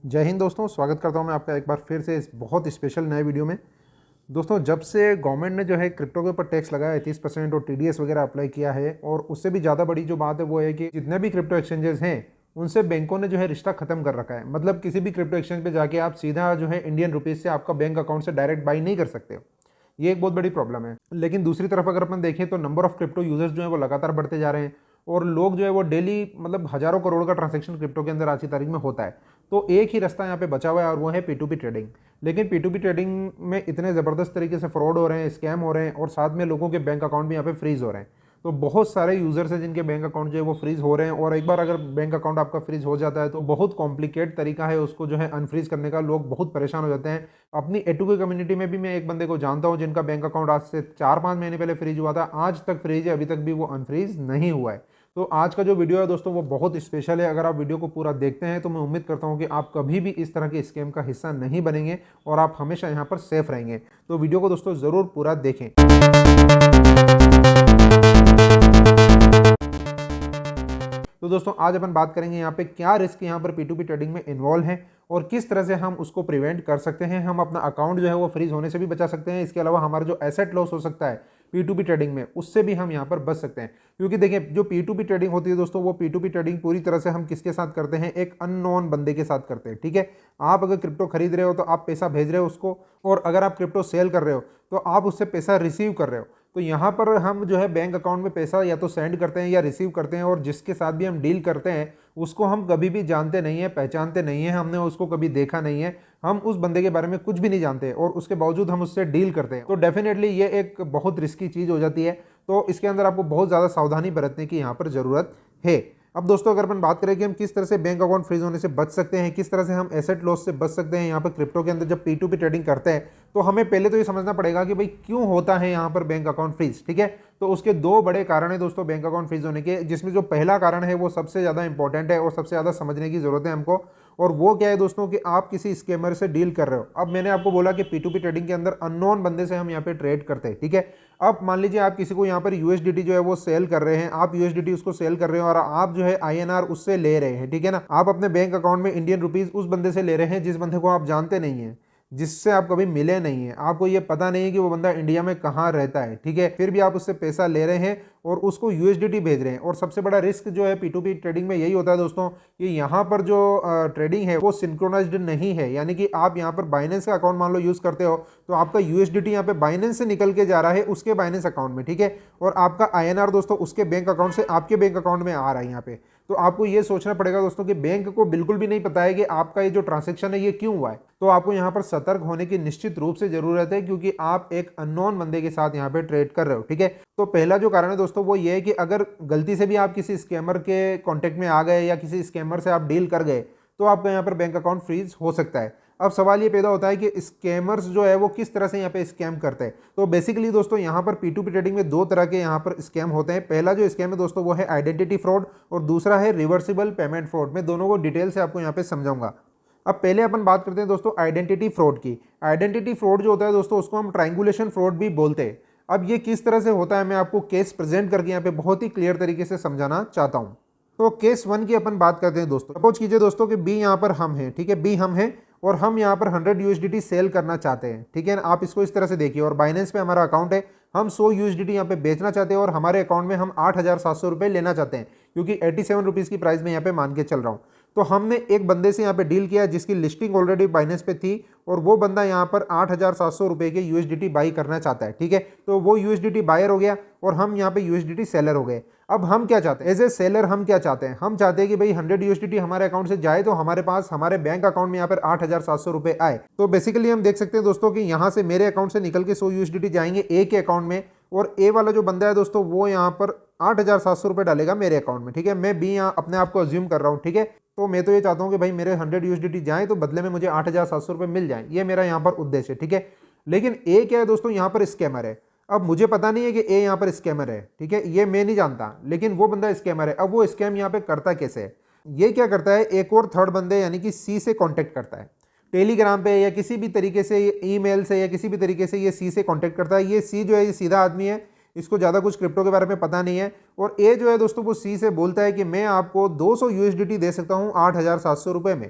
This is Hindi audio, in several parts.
जय हिंद दोस्तों, स्वागत करता हूं मैं आपका एक बार फिर से इस बहुत स्पेशल नए वीडियो में। दोस्तों, जब से गवर्नमेंट ने जो है क्रिप्टो के ऊपर टैक्स लगाया है 30% और टीडीएस वगैरह अप्लाई किया है, और उससे भी ज़्यादा बड़ी जो बात है वो है कि जितने भी क्रिप्टो एक्सचेंजेस हैं उनसे बैंकों ने जो है रिश्ता खत्म कर रखा है। मतलब किसी भी क्रिप्टो एक्सचेंज पे जाके आप सीधा जो है इंडियन रुपीज़ से आपका बैंक अकाउंट से डायरेक्ट बाई नहीं कर सकते हो। ये एक बहुत बड़ी प्रॉब्लम है। लेकिन दूसरी तरफ अगर अपन देखें तो नंबर ऑफ क्रिप्टो यूजर्स जो है वो लगातार बढ़ते जा रहे हैं, और लोग जो है वो डेली मतलब हजारों करोड़ का ट्रांजैक्शन क्रिप्टो के अंदर आज की तारीख में होता है। तो एक ही रास्ता यहाँ पे बचा हुआ है और वो है P2P ट्रेडिंग। लेकिन P2P ट्रेडिंग में इतने ज़बरदस्त तरीके से फ्रॉड हो रहे हैं, स्कैम हो रहे हैं, और साथ में लोगों के बैंक अकाउंट भी यहाँ पे फ्रीज हो रहे हैं। तो बहुत सारे यूजर्स हैं जिनके बैंक अकाउंट जो है वो फ्रीज हो रहे हैं, और एक बार अगर बैंक अकाउंट आपका फ्रीज हो जाता है तो बहुत कॉम्प्लिकेट तरीका है उसको जो है अनफ्रीज करने का। लोग बहुत परेशान हो जाते हैं। अपनी A2K कम्युनिटी में भी मैं एक बंदे को जानता हूँ जिनका बैंक अकाउंट आज से 4-5 महीने पहले फ्रीज हुआ था, आज तक फ्रीज है, अभी तक भी वो अनफ्रीज नहीं हुआ है। तो आज का जो वीडियो है दोस्तों वो बहुत स्पेशल है। अगर आप वीडियो को पूरा देखते हैं तो मैं उम्मीद करता हूं कि आप कभी भी इस तरह के स्कैम का हिस्सा नहीं बनेंगे और आप हमेशा यहां पर सेफ रहेंगे। तो वीडियो को दोस्तों ज़रूर पूरा देखें। तो दोस्तों, आज अपन बात करेंगे यहाँ पे क्या रिस्क यहाँ पर P2P ट्रेडिंग में इन्वॉल्व है और किस तरह से हम उसको प्रिवेंट कर सकते हैं। हम अपना अकाउंट जो है वो फ्रीज होने से भी बचा सकते हैं। इसके अलावा हमारा जो एसेट लॉस हो सकता है P2P ट्रेडिंग में, उससे भी हम यहाँ पर बच सकते हैं। क्योंकि देखिए, जो P2P ट्रेडिंग होती है दोस्तों, वो P2P ट्रेडिंग पूरी तरह से हम किसके साथ करते हैं? एक अननोन बंदे के साथ करते हैं। ठीक है, आप अगर क्रिप्टो खरीद रहे हो तो आप पैसा भेज रहे हो उसको, और अगर आप क्रिप्टो सेल कर रहे हो तो आप उससे पैसा रिसीव कर रहे हो। तो यहाँ पर हम जो है बैंक अकाउंट में पैसा या तो सेंड करते हैं या रिसीव करते हैं, और जिसके साथ भी हम डील करते हैं उसको हम कभी भी जानते नहीं है, पहचानते नहीं है, हमने उसको कभी देखा नहीं है, हम उस बंदे के बारे में कुछ भी नहीं जानते, और उसके बावजूद हम उससे डील करते हैं। तो डेफिनेटली ये एक बहुत रिस्की चीज़ हो जाती है। तो इसके अंदर आपको बहुत ज़्यादा सावधानी बरतने की यहाँ पर ज़रूरत है। अब दोस्तों, अगर अपन बात करें कि हम किस तरह से बैंक अकाउंट फ्रीज होने से बच सकते हैं, किस तरह से हम एसेट लॉस से बच सकते हैं यहाँ पर क्रिप्टो के अंदर जब P2P ट्रेडिंग करते हैं, तो हमें पहले तो ये समझना पड़ेगा कि भाई क्यों होता है यहाँ पर बैंक अकाउंट फ्रीज। ठीक है, तो उसके दो बड़े कारण है दोस्तों बैंक अकाउंट फ्रीज होने के, जिसमें जो पहला कारण है वो सबसे ज़्यादा इंपॉर्टेंट है और सबसे ज़्यादा समझने की ज़रूरत है हमको। और वो क्या है दोस्तों, कि आप किसी स्कैमर से डील कर रहे हो। अब मैंने आपको बोला कि P2P ट्रेडिंग के अंदर अननोन बंदे से हम यहाँ पे ट्रेड करते हैं। ठीक है, अब मान लीजिए आप किसी को यहाँ पर USDT जो है वो सेल कर रहे हैं, आप USDT उसको सेल कर रहे हो और आप जो है INR उससे ले रहे हैं। ठीक है ना, आप अपने बैंक अकाउंट में इंडियन रुपीज उस बंदे से ले रहे हैं जिस बंदे को आप जानते नहीं है, जिससे आप कभी मिले नहीं है, आपको ये पता नहीं है कि वो बंदा इंडिया में कहाँ रहता है। ठीक है, फिर भी आप उससे पैसा ले रहे हैं और उसको USDT भेज रहे हैं। और सबसे बड़ा रिस्क जो है P2P ट्रेडिंग में यही होता है दोस्तों, कि यहाँ पर जो ट्रेडिंग है वो सिंक्रोनाइज्ड नहीं है। यानी कि आप यहाँ पर बाइनेंस का अकाउंट मान लो यूज़ करते हो, तो आपका USDT यहाँ पे बाइनेंस से निकल के जा रहा है उसके बाइनेंस अकाउंट में। ठीक है, और आपका INR दोस्तों उसके बैंक अकाउंट से आपके बैंक अकाउंट में आ रहा है यहाँ पे। तो आपको ये सोचना पड़ेगा दोस्तों कि बैंक को बिल्कुल भी नहीं पता है कि आपका ये जो ट्रांजैक्शन है ये क्यों हुआ है। तो आपको यहाँ पर सतर्क होने की निश्चित रूप से जरूरत है, क्योंकि आप एक अननोन बंदे के साथ यहाँ पे ट्रेड कर रहे हो। ठीक है, तो पहला जो कारण है दोस्तों वो ये है कि अगर गलती से भी आप किसी स्कैमर के कांटेक्ट में आ गए या किसी स्कैमर से आप डील कर गए, तो आपका यहाँ पर बैंक अकाउंट फ्रीज हो सकता है। अब सवाल ये पैदा होता है कि स्कैमर्स जो है वो किस तरह से यहाँ पे स्कैम करते हैं। तो बेसिकली दोस्तों, यहाँ पर P2P ट्रेडिंग में दो तरह के यहाँ पर स्कैम होते हैं। पहला जो स्कैम है दोस्तों वो है आइडेंटिटी फ्रॉड, और दूसरा है रिवर्सिबल पेमेंट फ्रॉड। मैं दोनों को डिटेल से आपको यहाँ पे समझाऊंगा। अब पहले अपन बात करते हैं दोस्तों आइडेंटिटी फ्रॉड की। आइडेंटिटी फ्रॉड जो होता है दोस्तों उसको हम ट्रायंगुलेशन फ्रॉड भी बोलते हैं। अब ये किस तरह से होता है मैं आपको केस प्रेजेंट करके यहाँ पे बहुत ही क्लियर तरीके से समझाना चाहता हूँ। तो केस 1 की अपन बात करते हैं दोस्तों। सपोज कीजिए दोस्तों कि बी यहाँ पर हम हैं। ठीक है, बी हम हैं और हम यहाँ पर 100 USDT सेल करना चाहते हैं। ठीक है, आप इसको इस तरह से देखिए, और बाइनेंस पे हमारा अकाउंट है, हम 100 USDT यहाँ पे बेचना चाहते हैं और हमारे अकाउंट में हम 8,700 रुपये लेना चाहते हैं, क्योंकि 87 रुपीज़ की प्राइस में यहाँ पे मान के चल रहा हूँ। तो हमने एक बंदे से यहाँ पे डील किया जिसकी लिस्टिंग ऑलरेडी बाइनेंस पे थी, और वो बंदा यहाँ पर 8,700 रुपये के USDT बाई करना चाहता है। ठीक है, तो वो USDT बायर हो गया और हम यहाँ पे USDT सेलर हो गए। अब हम क्या चाहते हैं एज ए सेलर, हम क्या चाहते हैं? हम चाहते हैं कि भाई 100 USDT हमारे अकाउंट से जाए तो हमारे पास हमारे बैंक अकाउंट में यहाँ पर 8,700 रुपये आए। तो बेसिकली हम देख सकते हैं दोस्तों कि यहाँ से मेरे अकाउंट से निकल के 100 USDT जाएंगे ए के अकाउंट में, और ए वाला जो बंदा है दोस्तों वो यहाँ पर 8,700 रुपये डालेगा मेरे अकाउंट में। ठीक है, मैं बी यहाँ अपने आप को अज्यूम कर रहा हूँ। ठीक है, तो मैं तो ये चाहता हूँ कि भाई मेरे 100 USDT जाएँ तो बदले में मुझे 8,700 रुपये मिल जाएँ, ये मेरा यहाँ पर उद्देश्य है। ठीक है, लेकिन ए क्या है दोस्तों, यहाँ पर स्कैमर है। अब मुझे पता नहीं है कि ए यहाँ पर स्कैमर है। ठीक है, ये मैं नहीं जानता, लेकिन वो बंदा स्कैमर है। अब वो स्कैम यहाँ पे करता कैसे है? ये क्या करता है, एक और थर्ड बंदे यानी कि सी से कांटेक्ट करता है, टेलीग्राम पे या किसी भी तरीके से, ईमेल से या किसी भी तरीके से ये सी से कांटेक्ट करता है। ये सी जो है ये सीधा आदमी है, इसको ज़्यादा कुछ क्रिप्टो के बारे में पता नहीं है। और ए जो है दोस्तों वो सी से बोलता है कि मैं आपको 200 USDT दे सकता हूँ 8,700 रुपये में।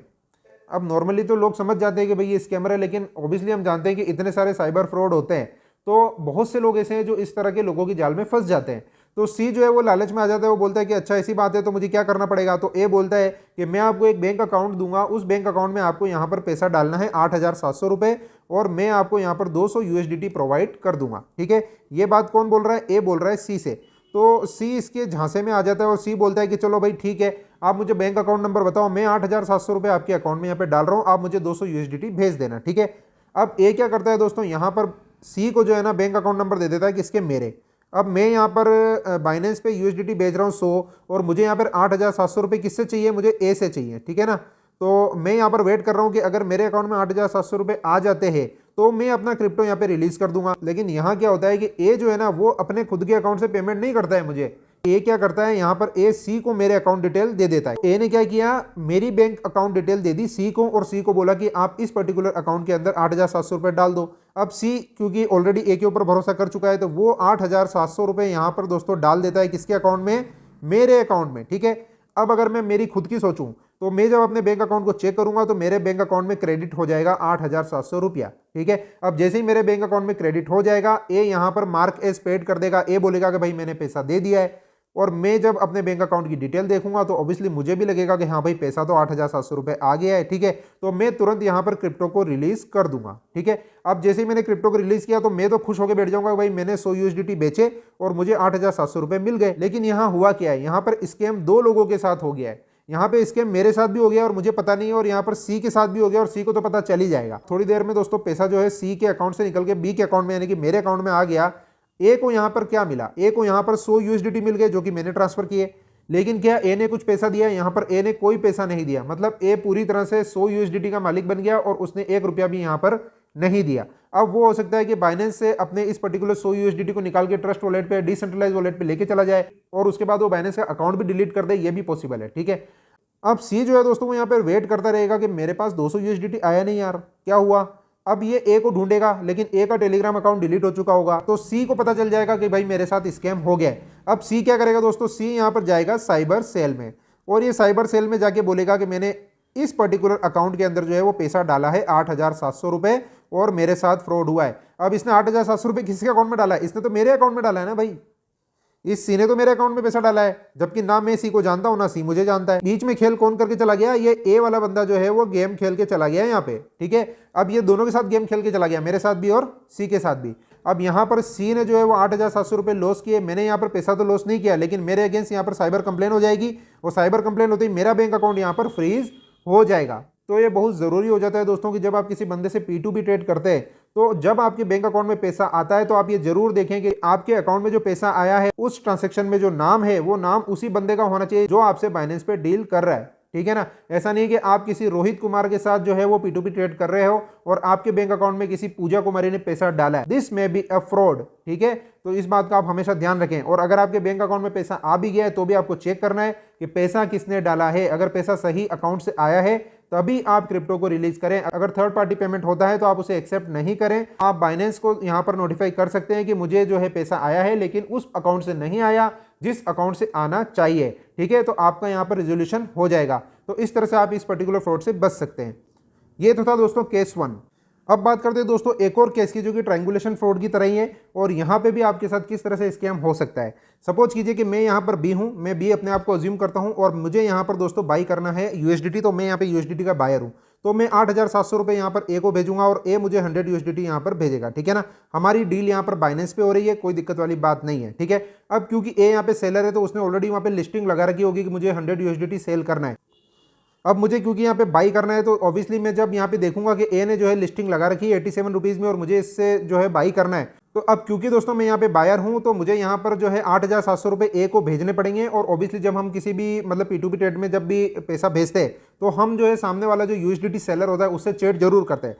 अब नॉर्मली तो लोग समझ जाते हैं कि भाई ये स्कैमर है, लेकिन ऑब्वियसली हम जानते हैं कि इतने सारे साइबर फ्रॉड होते हैं, तो बहुत से लोग ऐसे हैं जो इस तरह के लोगों की जाल में फंस जाते हैं। तो सी जो है वो लालच में आ जाता है, वो बोलता है कि अच्छा ऐसी बात है तो मुझे क्या करना पड़ेगा। तो ए बोलता है कि मैं आपको एक बैंक अकाउंट दूंगा, उस बैंक अकाउंट में आपको यहाँ पर पैसा डालना है 8,700 रुपये, और मैं आपको यहाँ पर 200 USDT प्रोवाइड कर दूंगा। ठीक है, ये बात कौन बोल रहा है? ए बोल रहा है सी से। तो सी इसके झांसे में आ जाता है और सी बोलता है कि चलो भाई ठीक है, आप मुझे बैंक अकाउंट नंबर बताओ, मैं 8,700 रुपये आपके अकाउंट में यहाँ पे डाल रहा हूँ, आप मुझे 200 USDT भेज देना। ठीक है, अब ए क्या करता है दोस्तों, यहाँ पर सी को जो है ना बैंक अकाउंट नंबर दे देता है किसके? मेरे। अब मैं यहाँ पर बाइनेंस पे USDT भेज रहा हूँ 100, और मुझे यहाँ पर 8,700 रुपये किससे चाहिए? मुझे ए से चाहिए। ठीक है ना, तो मैं यहाँ पर वेट कर रहा हूँ कि अगर मेरे अकाउंट में 8,700 रुपये आ जाते हैं तो मैं अपना क्रिप्टो यहाँ पे रिलीज कर दूंगा। लेकिन यहाँ क्या होता है कि ए जो है ना वो अपने खुद के अकाउंट से पेमेंट नहीं करता है मुझे। ए क्या करता है, यहाँ पर ए सी को मेरे अकाउंट डिटेल दे देता है। ए ने क्या किया, मेरी बैंक अकाउंट डिटेल दे दी सी को, और सी को बोला कि आप इस पर्टिकुलर अकाउंट के अंदर 8,700 रुपये डाल दो। अब सी क्योंकि ऑलरेडी ए के ऊपर भरोसा कर चुका है, तो वो 8,700 रुपये यहाँ पर दोस्तों डाल देता है किसके अकाउंट में? मेरे अकाउंट में। ठीक है, अब अगर मैं मेरी खुद की सोचूं तो मैं जब अपने बैंक अकाउंट को चेक करूंगा तो मेरे बैंक अकाउंट में क्रेडिट हो जाएगा 8,700 रुपया। ठीक है, अब जैसे ही मेरे बैंक अकाउंट में क्रेडिट हो जाएगा, ए यहां पर मार्क एज पेड कर देगा। ए बोलेगा कि भाई मैंने पैसा दे दिया है, और मैं जब अपने बैंक अकाउंट की डिटेल देखूंगा तो ऑब्वियसली मुझे भी लगेगा कि हाँ भाई पैसा तो 8,700 रुपये आ गया है। ठीक है, तो मैं तुरंत यहाँ पर क्रिप्टो को रिलीज कर दूंगा। ठीक है, अब जैसे ही मैंने क्रिप्टो को रिलीज किया तो मैं तो खुश होकर बैठ जाऊंगा भाई मैंने 100 USDT बेचे और मुझे 8,700 रुपये मिल गए। लेकिन यहाँ हुआ क्या है, यहाँ पर स्कैम दो लोगों के साथ हो गया है। यहाँ पे स्कैम मेरे साथ भी हो गया और मुझे पता नहीं है, और यहाँ पर सी के साथ भी हो गया, और सी को तो पता चल ही जाएगा थोड़ी देर में दोस्तों। पैसा जो है सी के अकाउंट से निकल के बी के अकाउंट में यानी कि मेरे अकाउंट में आ गया। ए को यहाँ पर क्या मिला, ए को यहाँ पर 100 USDT मिल गए जो कि मैंने ट्रांसफर किए। लेकिन क्या ए ने कुछ पैसा दिया? यहाँ पर ए ने कोई पैसा नहीं दिया। मतलब ए पूरी तरह से 100 USDT का मालिक बन गया और उसने 1 रुपया भी यहाँ पर नहीं दिया। अब वो हो सकता है कि बाइनेंस से अपने इस पर्टिकुलर 100 USDT को निकाल के ट्रस्ट वॉलेट पे, डिसेंट्रलाइज वॉलेट पे लेके चला जाए, और उसके बाद वो बाइनेंस का अकाउंट भी डिलीट कर दे, ये भी पॉसिबल है। ठीक है, अब सी जो है दोस्तों वो यहाँ पर वेट करता रहेगा कि मेरे पास 200 USDT आया नहीं यार, क्या हुआ। अब ये ए को ढूंढेगा, लेकिन ए का टेलीग्राम अकाउंट डिलीट हो चुका होगा, तो सी को पता चल जाएगा कि भाई मेरे साथ स्कैम हो गया है। अब सी क्या करेगा दोस्तों, सी यहाँ पर जाएगा साइबर सेल में, और ये साइबर सेल में जाके बोलेगा कि मैंने इस पर्टिकुलर अकाउंट के अंदर जो है वो पैसा डाला है 8,700 रुपये, और मेरे साथ फ्रॉड हुआ है। अब इसने 8,700 रुपये किसके अकाउंट में डाला है? इसने तो मेरे अकाउंट में डाला है ना भाई, इस सी ने तो मेरे अकाउंट में पैसा डाला है, जबकि ना मैं सी को जानता हूं ना सी मुझे जानता है। बीच में खेल कौन करके चला गया? ये ए वाला बंदा जो है वो गेम खेल के चला गया है यहाँ पे। ठीक है, अब ये दोनों के साथ गेम खेल के चला गया, मेरे साथ भी और सी के साथ भी। अब यहाँ पर सी ने जो है वो 8,700 रुपये लॉस किए। मैंने यहाँ पर पैसा तो लॉस नहीं किया, लेकिन मेरे अगेंस्ट यहाँ पर साइबर कंप्लेन हो जाएगी, और साइबर कंप्लेन होते ही मेरा बैंक अकाउंट यहाँ पर फ्रीज हो जाएगा। तो ये बहुत ज़रूरी हो जाता है दोस्तों कि जब आप किसी बंदे से P2P ट्रेड करते हैं, तो जब आपके बैंक अकाउंट में पैसा आता है तो आप ये जरूर देखें कि आपके अकाउंट में जो पैसा आया है उस ट्रांजैक्शन में जो नाम है वो नाम उसी बंदे का होना चाहिए जो आपसे बाइनेंस पे डील कर रहा है। ठीक है ना, ऐसा नहीं कि आप किसी रोहित कुमार के साथ जो है वो P2P ट्रेड कर रहे हो और आपके बैंक अकाउंट में किसी पूजा कुमारी ने पैसा डाला है। दिस में बी अ फ्रॉड। ठीक है, तो इस बात का आप हमेशा ध्यान रखें। और अगर आपके बैंक अकाउंट में पैसा आ भी गया है तो भी आपको चेक करना है कि पैसा किसने डाला है। अगर पैसा सही अकाउंट से आया है तभी आप क्रिप्टो को रिलीज करें। अगर थर्ड पार्टी पेमेंट होता है तो आप उसे एक्सेप्ट नहीं करें। आप बाइनेंस को यहाँ पर नोटिफाई कर सकते हैं कि मुझे जो है पैसा आया है, लेकिन उस अकाउंट से नहीं आया जिस अकाउंट से आना चाहिए। ठीक है, तो आपका यहाँ पर रिजोल्यूशन हो जाएगा। तो इस तरह से आप इस पर्टिकुलर फ्रॉड से बच सकते हैं। ये तो था दोस्तों केस 1। अब बात करते हैं दोस्तों एक और केस की जो कि ट्रायंगुलेशन फ्रॉड की तरह ही है, और यहाँ पे भी आपके साथ किस तरह से स्कैम हो सकता है। सपोज कीजिए कि मैं यहाँ पर बी हूँ, मैं बी अपने आप को अज्यूम करता हूँ और मुझे यहाँ पर दोस्तों बाई करना है USDT। तो मैं यहाँ पे USDT का बायर हूँ, तो मैं 8,700 रुपये यहाँ पर ए को भेजूंगा और ए मुझे 100 USDT यहाँ पर भेजेगा। ठीक है ना, हमारी डील यहाँ पर बाइनेंस पे हो रही है, कोई दिक्कत वाली बात नहीं है। ठीक है, अब क्योंकि ए यहाँ पे सेलर है तो उसने ऑलरेडी वहाँ पे लिस्टिंग लगा रखी होगी कि मुझे 100 USDT सेल करना है। अब मुझे क्योंकि यहाँ पे बाई करना है तो ऑब्वियसली मैं जब यहाँ पे देखूंगा कि ए ने जो है लिस्टिंग लगा रखी है 87 रुपीज़ में और मुझे इससे जो है बाई करना है, तो अब क्योंकि दोस्तों मैं यहाँ पे बायर हूँ तो मुझे यहाँ पर जो है 8,700 रुपये ए को भेजने पड़ेंगे। और ऑब्वियसली जब हम किसी भी मतलब P2P ट्रेड में जब भी पैसा भेजते हैं तो हम जो है सामने वाला जो USDT सेलर होता है उससे चैट जरूर करते हैं।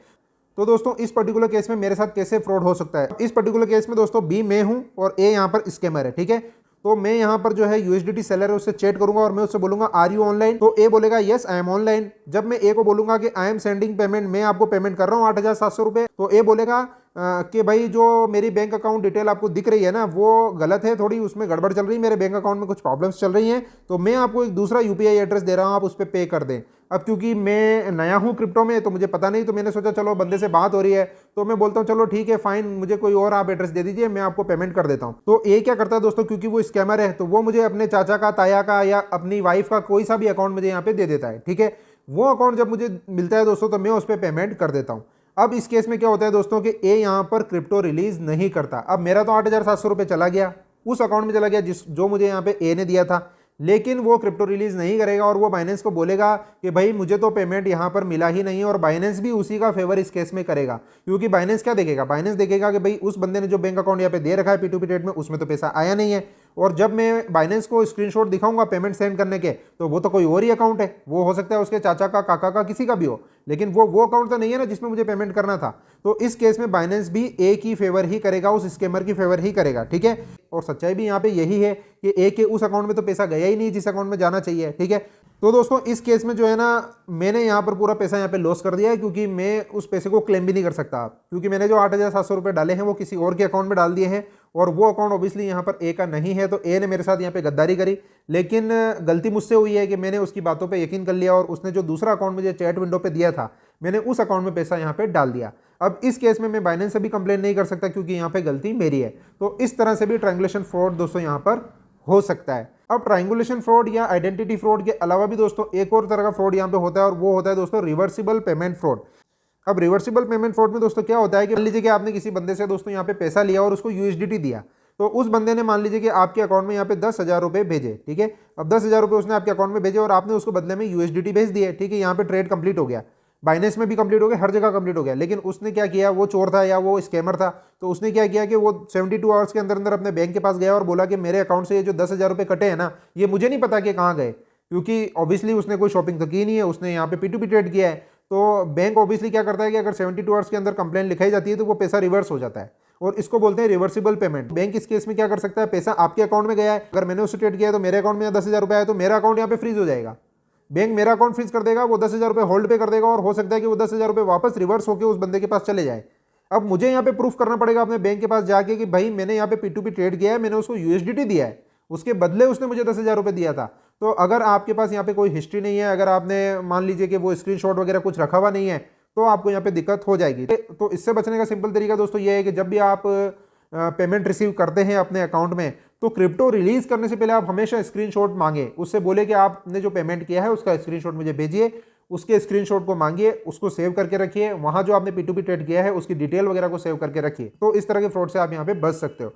तो दोस्तों इस पर्टिकुलर केस में मेरे साथ कैसे फ्रॉड हो सकता है? इस पर्टिकुलर केस में दोस्तों बी मैं हूँ और ए यहाँ पर स्कैमर है। ठीक है, तो मैं यहाँ पर जो है USDT सेलर है उससे चैट करूंगा और मैं उससे बोलूंगा आर यू ऑनलाइन, तो ए बोलेगा यस आई एम ऑनलाइन। जब मैं ए को बोलूंगा कि आई एम सेंडिंग पेमेंट, मैं आपको पेमेंट कर रहा हूँ 8,700 रुपये, तो ए बोलेगा कि भाई जो मेरी बैंक अकाउंट डिटेल आपको दिख रही है ना वो गलत है, थोड़ी उसमें गड़बड़ चल रही है, मेरे बैंक अकाउंट में कुछ प्रॉब्लम्स चल रही हैं, तो मैं आपको एक दूसरा यूपीआई एड्रेस दे रहा हूँ, आप उस पर पे कर दें। अब क्योंकि मैं नया हूँ क्रिप्टो में तो मुझे पता नहीं, तो मैंने सोचा चलो बंदे से बात हो रही है तो मैं बोलता हूँ चलो ठीक है फाइन, मुझे कोई और आप एड्रेस दे दीजिए, मैं आपको पेमेंट कर देता हूँ। तो ये क्या करता है दोस्तों, क्योंकि वो स्कैमर है तो वो मुझे अपने चाचा का, ताया का या अपनी वाइफ का कोई सा भी अकाउंट मुझे यहाँ पे दे देता है। ठीक है, वो अकाउंट जब मुझे मिलता है दोस्तों तो मैं उस पर पेमेंट कर देता हूँ। अब इस केस में क्या होता है दोस्तों कि ए यहाँ पर क्रिप्टो रिलीज नहीं करता। अब मेरा तो 8,700 रुपये चला गया, उस अकाउंट में चला गया जो मुझे यहाँ पे ए ने दिया था, लेकिन वो क्रिप्टो रिलीज नहीं करेगा और वो बाइनेंस को बोलेगा कि भाई मुझे तो पेमेंट यहाँ पर मिला ही नहीं है, और बाइनेंस भी उसी का फेवर इस केस में करेगा। क्योंकि बाइनेंस क्या देखेगा, बाइनेंस देखेगा कि भाई उस बंदे ने जो बैंक अकाउंट यहाँ पे दे रखा है P2P ट्रेड में उसमें तो पैसा आया नहीं है, और जब मैं बाइनेंस को स्क्रीनशॉट दिखाऊंगा पेमेंट सेंड करने के तो वो तो कोई और ही अकाउंट है, वो हो सकता है उसके चाचा का, काका का, किसी का भी हो, लेकिन वो अकाउंट तो नहीं है ना जिसमें मुझे पेमेंट करना था। तो इस केस में बाइनेंस भी ए की फेवर ही करेगा, उस स्कैमर की फेवर ही करेगा। ठीक है, और सच्चाई भी यहाँ पे यही है कि ए के उस अकाउंट में तो पैसा गया ही नहीं जिस अकाउंट में जाना चाहिए। ठीक है, तो दोस्तों इस केस में जो है ना मैंने यहाँ पर पूरा पैसा यहाँ पे लॉस कर दिया है, क्योंकि मैं उस पैसे को क्लेम भी नहीं कर सकता, क्योंकि मैंने जो 8,700 रुपये डाले हैं वो किसी और के अकाउंट में डाल दिए हैं, और वो अकाउंट ऑब्वियसली यहाँ पर ए का नहीं है, तो ए ने मेरे साथ यहाँ पे गद्दारी करी। लेकिन गलती मुझसे हुई है कि मैंने उसकी बातों पे यकीन कर लिया और उसने जो दूसरा अकाउंट मुझे चैट विंडो पे दिया था मैंने उस अकाउंट में पैसा यहाँ पे डाल दिया। अब इस केस में मैं बाइनेंस से भी कंप्लेन नहीं कर सकता क्योंकि यहाँ पे गलती मेरी है। तो इस तरह से भी ट्रायंगुलेशन फ्रॉड दोस्तों यहाँ पर हो सकता है। अब ट्रायंगुलेशन फ्रॉड या आइडेंटिटी फ्रॉड के अलावा भी दोस्तों एक और तरह का फ्रॉड यहाँ पे होता है, और वो होता है दोस्तों रिवर्सिबल पेमेंट फ्रॉड। अब रिवर्सिबल पेमेंट फ्रॉड में दोस्तों क्या होता है कि मान लीजिए कि आपने किसी बंदे से दोस्तों यहाँ पे पैसा लिया और उसको यूएसडीटी दिया, तो उस बंदे ने मान लीजिए कि आपके अकाउंट में यहाँ पे 10,000 रुपये भेजे। ठीक है, अब 10,000 रुपये उसने आपके अकाउंट में भेजे और आपने उसको बदले में यूएसडीटी भेज दिए। ठीक है, यहाँ पे ट्रेड कंप्लीट हो गया, बाइनेंस में भी कंप्लीट हो गया, हर जगह कंप्लीट हो गया। लेकिन उसने क्या किया, वो चोर था या वो स्कैमर था, तो उसने क्या किया कि वो 72 आवर्स के अंदर अंदर अपने बैंक के पास गया और बोला कि मेरे अकाउंट से ये जो 10,000 रुपये कटे हैं ना, ये मुझे नहीं पता कि कहाँ गए, क्योंकि ऑब्वियसली उसने कोई शॉपिंग तो की नहीं है, उसने यहाँ पे P2P ट्रेड किया है। तो बैंक ऑब्वियसली क्या करता है कि अगर 72 आवर्स के अंदर कंप्लेन लिखाई जाती है तो वो पैसा रिवर्स हो जाता है, और इसको बोलते हैं रिवर्सिबल पेमेंट। बैंक इस केस में क्या कर सकता है, पैसा आपके अकाउंट में गया है, अगर मैंने उससे ट्रेड किया है तो मेरे अकाउंट में 10,000 रुपये आया तो मेरा अकाउंट यहाँ पे फ्रीज हो जाएगा, बैंक मेरा अकाउंट फ्रीज कर देगा, वो 10,000 रुपये होल्ड पे कर देगा, और हो सकता है कि वो 10,000 रुपये वापस रिवर्स होकर उस बंदे के पास चले जाए। अब मुझे यहाँ पे प्रूफ करना पड़ेगा अपने बैंक के पास जाके कि भाई मैंने यहाँ पे P2P ट्रेड किया है, मैंने उसको यूएसडीटी दिया है, उसके बदले उसने मुझे 10,000 रुपये दिया था। तो अगर आपके पास यहाँ पे कोई हिस्ट्री नहीं है, अगर आपने मान लीजिए कि वो स्क्रीनशॉट वगैरह कुछ रखा हुआ नहीं है, तो आपको यहाँ पे दिक्कत हो जाएगी। तो इससे बचने का सिंपल तरीका दोस्तों ये है कि जब भी आप पेमेंट रिसीव करते हैं अपने अकाउंट में, तो क्रिप्टो रिलीज करने से पहले आप हमेशा स्क्रीनशॉट मांगे, उससे बोले कि आपने जो पेमेंट किया है उसका स्क्रीनशॉट मुझे भेजिए, उसके स्क्रीनशॉट को मांगिए, उसको सेव करके रखिए, वहां जो आपने P2P ट्रेड किया है उसकी डिटेल वगैरह को सेव करके रखिए। तो इस तरह के फ्रॉड से आप यहाँ पे बच सकते हो।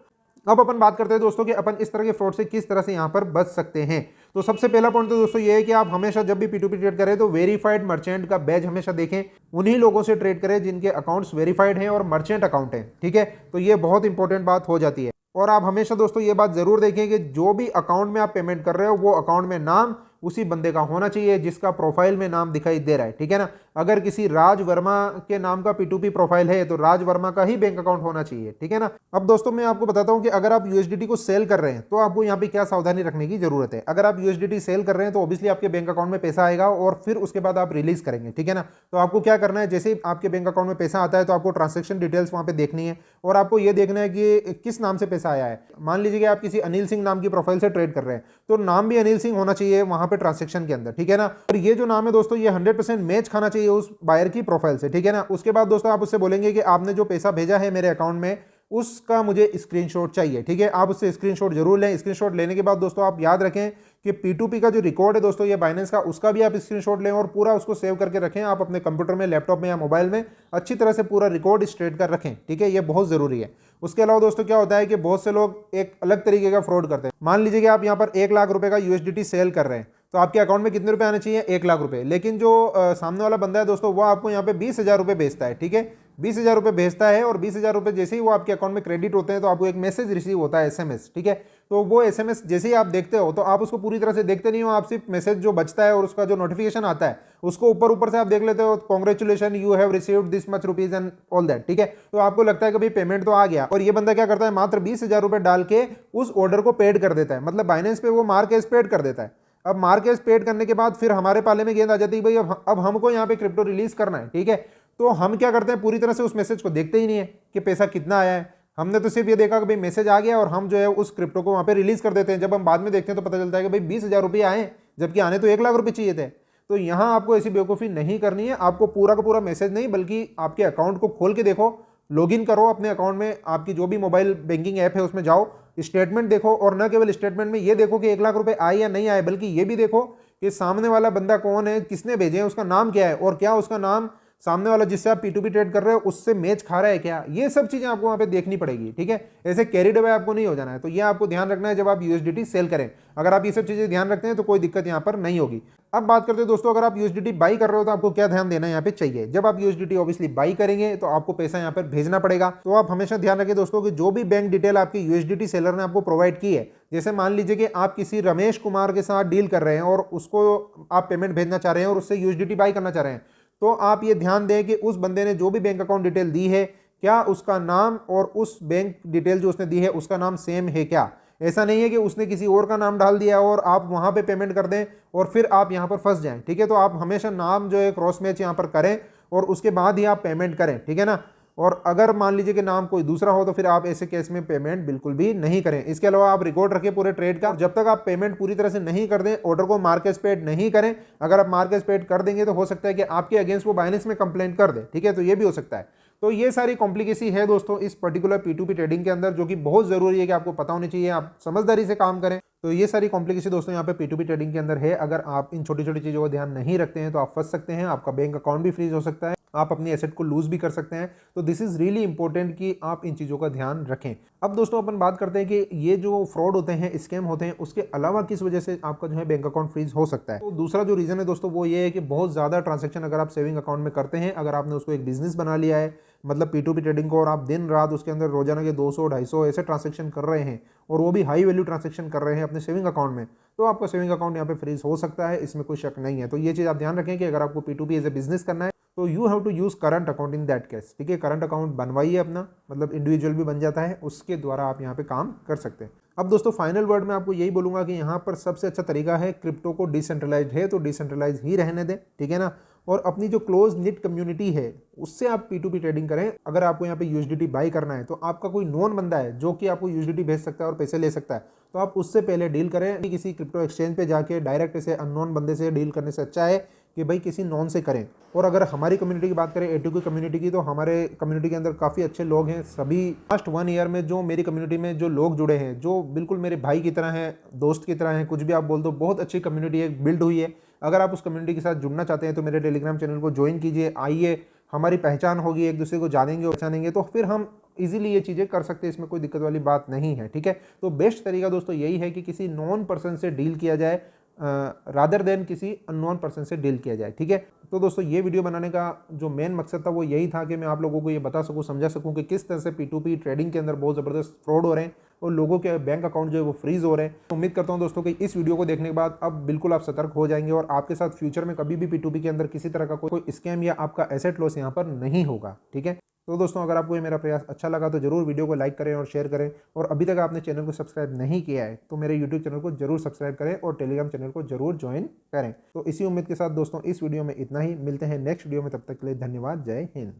अब अपन बात करते हैं दोस्तों कि अपन इस तरह के फ्रॉड से किस तरह से यहाँ पर बच सकते हैं। तो सबसे पहला पॉइंट तो दोस्तों ये है कि आप हमेशा जब भी P2P ट्रेड करें तो वेरीफाइड मर्चेंट का बैज हमेशा देखें, उन्हीं लोगों से ट्रेड करें जिनके अकाउंट्स वेरीफाइड हैं और मर्चेंट अकाउंट है। ठीक है, तो ये बहुत इंपॉर्टेंट बात हो जाती है। और आप हमेशा दोस्तों ये बात जरूर देखें कि जो भी अकाउंट में आप पेमेंट कर रहे हो वो अकाउंट में नाम उसी बंदे का होना चाहिए जिसका प्रोफाइल में नाम दिखाई दे रहा है। ठीक है ना, अगर किसी राज वर्मा के नाम का P2P प्रोफाइल है तो राज वर्मा का ही बैंक अकाउंट होना चाहिए। ठीक है ना। अब दोस्तों मैं आपको बताता हूं कि अगर आप यूएसडीटी को सेल कर रहे हैं तो आपको यहाँ पे क्या सावधानी रखने की जरूरत है। अगर आप यूएसडीटी सेल कर रहे हैं तो ऑब्वियसली आपके बैंक अकाउंट में पैसा आएगा और फिर उसके बाद आप रिलीज करेंगे। ठीक है ना, तो आपको क्या करना है, जैसे ही आपके बैंक अकाउंट में पैसा आता है तो आपको ट्रांजेक्शन डिटेल्स वहां पे देखनी है और आपको ये देखना है कि किस नाम से पैसा आया है। मान लीजिए कि आप किसी अनिल सिंह नाम की प्रोफाइल से ट्रेड कर रहे हैं तो नाम भी अनिल सिंह होना चाहिए वहां पे ट्रांजेक्शन के अंदर। ठीक है ना, और ये जो नाम है दोस्तों ये 100% मैच खाना चाहिए उस बायर की प्रोफाइल से। ठीक है ना, उसके बाद दोस्तों आप उससे बोलेंगे कि आपने जो पैसा भेजा है मेरे अकाउंट में उसका मुझे स्क्रीनशॉट चाहिए। ठीक है, आप उससे स्क्रीनशॉट जरूर लें। स्क्रीनशॉट लेने के बाद दोस्तों आप याद रखें कि P2P का जो रिकॉर्ड है दोस्तों ये बाइनेंस का, उसका भी आप स्क्रीनशॉट लें और पूरा उसको सेव करके रखें आप अपने कंप्यूटर में, लैपटॉप में या मोबाइल में अच्छी तरह से पूरा रिकॉर्ड स्ट्रेट कर रखें। ठीक है, ये बहुत जरूरी है। उसके अलावा दोस्तों क्या होता है कि बहुत से लोग एक अलग तरीके का फ्रॉड करते हैं। मान लीजिए कि आप यहाँ पर 1 लाख रुपए का यूएसडीटी सेल कर रहे हैं तो आपके अकाउंट में कितने रुपए आने चाहिए, 1 लाख रुपए। लेकिन जो सामने वाला बंदा है दोस्तों वो आपको यहाँ पे 20,000 रुपए भेजता है। ठीक है, 20,000 रुपए भेजता है और 20,000 रुपए जैसे ही वो आपके अकाउंट में क्रेडिट होते हैं तो आपको एक मैसेज रिसीव होता है, SMS। ठीक है, तो वो SMS जैसे ही आप देखते हो तो आप उसको पूरी तरह से देखते नहीं हो, आप सिर्फ मैसेज जो बचता है और उसका जो नोटिफिकेशन आता है उसको ऊपर से आप देख लेते हो, congratulation you have received this much rupees and all that. ठीक है, तो आपको लगता है कि भाई पेमेंट तो आ गया और ये बंदा क्या करता है, मात्र 20,000 रुपए डाल के उस ऑर्डर को पेड कर देता है, मतलब बाइनेंस पे वो मार्क एज पेड कर देता है। अब मार्केट पेड करने के बाद फिर हमारे पाले में गेंद आ जाती है भाई अब हमको यहाँ पे क्रिप्टो रिलीज करना है। ठीक है, तो हम क्या करते हैं, पूरी तरह से उस मैसेज को देखते ही नहीं है कि पैसा कितना आया है। हमने तो सिर्फ ये देखा कि भाई मैसेज आ गया और हम जो है उस क्रिप्टो को वहाँ पे रिलीज कर देते हैं। जब हम बाद में देखते हैं तो पता चलता है कि भाई 20,000 रुपये आए, जबकि आने तो 1 लाख रुपये चाहिए थे। तो यहाँ आपको ऐसी बेवकूफ़ी नहीं करनी है। आपको पूरा का पूरा मैसेज नहीं, बल्कि आपके अकाउंट को खोल के देखो, लॉगिन करो अपने अकाउंट में, आपकी जो भी मोबाइल बैंकिंग ऐप है उसमें जाओ, स्टेटमेंट देखो, और न केवल स्टेटमेंट में ये देखो कि 1 लाख रुपए आए या नहीं आए, बल्कि ये भी देखो कि सामने वाला बंदा कौन है, किसने भेजे हैं, उसका नाम क्या है, और क्या उसका नाम सामने वाला जिससे आप P2P ट्रेड कर रहे हो उससे मैच खा रहा है क्या। ये सब चीजें आपको वहां पे देखनी पड़ेगी, ठीक है। ऐसे कैरिड अवे आपको नहीं हो जाना है। तो ये आपको ध्यान रखना है जब आप USDT सेल करें। अगर आप ये सब चीजें ध्यान रखते हैं तो कोई दिक्कत यहाँ पर नहीं होगी। अब बात करते हैं दोस्तों, अगर आप USDT बाई कर रहे हो तो आपको क्या ध्यान देना यहाँ पे चाहिए। जब आप USDT ऑब्वियसली बाई करेंगे तो आपको पैसा यहाँ पर भेजना पड़ेगा। तो आप हमेशा ध्यान रखें दोस्तों कि जो भी बैंक डिटेल आपकी USDT सेलर ने आपको प्रोवाइड की है, जैसे मान लीजिए कि आप किसी रमेश कुमार के साथ डील कर रहे हैं और उसको आप पेमेंट भेजना चाह रहे हैं और उससे USDT बाई करना चाह रहे हैं, तो आप ये ध्यान दें कि उस बंदे ने जो भी बैंक अकाउंट डिटेल दी है, क्या उसका नाम और उस बैंक डिटेल जो उसने दी है उसका नाम सेम है क्या। ऐसा नहीं है कि उसने किसी और का नाम डाल दिया और आप वहां पे पेमेंट कर दें और फिर आप यहां पर फंस जाएं, ठीक है। तो आप हमेशा नाम जो है क्रॉस मैच यहां पर करें और उसके बाद ही आप पेमेंट करें, ठीक है ना। और अगर मान लीजिए कि नाम कोई दूसरा हो तो फिर आप ऐसे केस में पेमेंट बिल्कुल भी नहीं करें। इसके अलावा आप रिकॉर्ड रखें पूरे ट्रेड का। जब तक आप पेमेंट पूरी तरह से नहीं कर दें, ऑर्डर को मार्केट पेड नहीं करें। अगर आप मार्केट पेड कर देंगे तो हो सकता है कि आपके अगेंस्ट वो बाइनेंस में कंप्लेंट कर दे, ठीक है। तो ये भी हो सकता है। तो ये सारी कॉम्प्लिकेसी है दोस्तों इस पर्टिकुलर P2P ट्रेडिंग के अंदर, जो कि बहुत जरूरी है कि आपको पता होनी चाहिए, आप समझदारी से काम करें। तो ये सारी कॉम्प्लिकेसी दोस्तों यहाँ पे P2P ट्रेडिंग के अंदर है। अगर आप इन छोटी छोटी चीज़ों का ध्यान नहीं रखते हैं तो आप फंस सकते हैं, आपका बैंक अकाउंट भी फ्रीज हो सकता है, आप अपनी एसेट को लूज भी कर सकते हैं। तो दिस इज रियली इंपॉर्टेंट कि आप इन चीज़ों का ध्यान रखें। अब दोस्तों अपन बात करते हैं कि ये जो फ्रॉड होते हैं, स्कैम होते हैं, उसके अलावा किस वजह से आपका जो है बैंक अकाउंट फ्रीज हो सकता है। तो दूसरा जो रीजन है दोस्तों वो ये है कि बहुत ज़्यादा ट्रांजेक्शन अगर आप सेविंग अकाउंट में करते हैं, अगर आपने उसको एक बिजनेस बना लिया है, मतलब P2P ट्रेडिंग को, और आप दिन रात उसके अंदर रोजाना के 200-250 ऐसे ट्रांजेक्शन कर रहे हैं और वो भी हाई वैल्यू ट्रांजेक्शन कर रहे हैं अपने सेविंग अकाउंट में, तो आपका सेविंग अकाउंट यहाँ पे फ्रीज हो सकता है, इसमें कोई शक नहीं है। तो ये चीज़ आप ध्यान रखें कि अगर आपको P2P एज ए बिजनेस करना है तो you have to use current account in that case, ठीक है। करंट अकाउंट बनवाइए अपना, मतलब इंडिविजुअल भी बन जाता है, उसके द्वारा आप यहाँ पे काम कर सकते हैं। अब दोस्तों फाइनल वर्ड में आपको यही बोलूंगा कि यहाँ पर सबसे अच्छा तरीका है, क्रिप्टो को डिसेंट्रलाइज है तो डिसेंट्रलाइज ही रहने दें, ठीक है ना। और अपनी जो क्लोज निट कम्युनिटी है उससे आप P2P ट्रेडिंग करें। अगर आपको यहाँ पे USDT बाई करना है तो आपका कोई नोन बंदा है जो कि आपको USDT भेज सकता है और पैसे ले सकता है, तो आप उससे पहले डील करें। किसी क्रिप्टो एक्सचेंज पे जाके डायरेक्ट ऐसे अननोन बंदे से डील करने से अच्छा है कि भाई किसी नॉन से करें। और अगर हमारी कम्युनिटी की बात करें, A2Q कम्युनिटी की, तो हमारे कम्युनिटी के अंदर काफ़ी अच्छे लोग हैं। सभी लास्ट 1 ईयर में जो मेरी कम्युनिटी में जो लोग जुड़े हैं, जो बिल्कुल मेरे भाई की तरह हैं, दोस्त की तरह हैं, कुछ भी आप बोल दो, बहुत अच्छी कम्युनिटी है, बिल्ड हुई है। अगर आप उस कम्युनिटी के साथ जुड़ना चाहते हैं तो मेरे टेलीग्राम चैनल को ज्वाइन कीजिए, आइए, हमारी पहचान होगी, एक दूसरे को जानेंगे और पहचानेंगे, तो फिर हम इजीली ये चीज़ें कर सकते हैं, इसमें कोई दिक्कत वाली बात नहीं है, ठीक है। तो बेस्ट तरीका दोस्तों यही है कि किसी नॉन पर्सन से डील किया जाए रादर देन किसी अननोन पर्सन से डील किया जाए, ठीक है। तो दोस्तों ये वीडियो बनाने का जो मेन मकसद था वो यही था कि मैं आप लोगों को ये बता सकूं, समझा सकूं कि किस तरह से P2P ट्रेडिंग के अंदर बहुत ज़बरदस्त फ्रॉड हो रहे हैं और लोगों के बैंक अकाउंट जो है वो फ्रीज हो रहे हैं। तो उम्मीद करता हूं दोस्तों कि इस वीडियो को देखने के बाद अब बिल्कुल आप सतर्क हो जाएंगे और आपके साथ फ्यूचर में कभी भी P2P के अंदर किसी तरह का कोई स्कैम या आपका एसेट लॉस यहाँ पर नहीं होगा, ठीक है। तो दोस्तों अगर आपको ये मेरा प्रयास अच्छा लगा तो जरूर वीडियो को लाइक करें और शेयर करें, और अभी तक आपने चैनल को सब्सक्राइब नहीं किया है तो मेरे यूट्यूब चैनल को जरूर सब्सक्राइब करें और टेलीग्राम चैनल को जरूर ज्वाइन करें। तो इसी उम्मीद के साथ दोस्तों इस वीडियो में इतना ही, मिलते हैं नेक्स्ट वीडियो में, तब तक के लिए धन्यवाद, जय हिंद।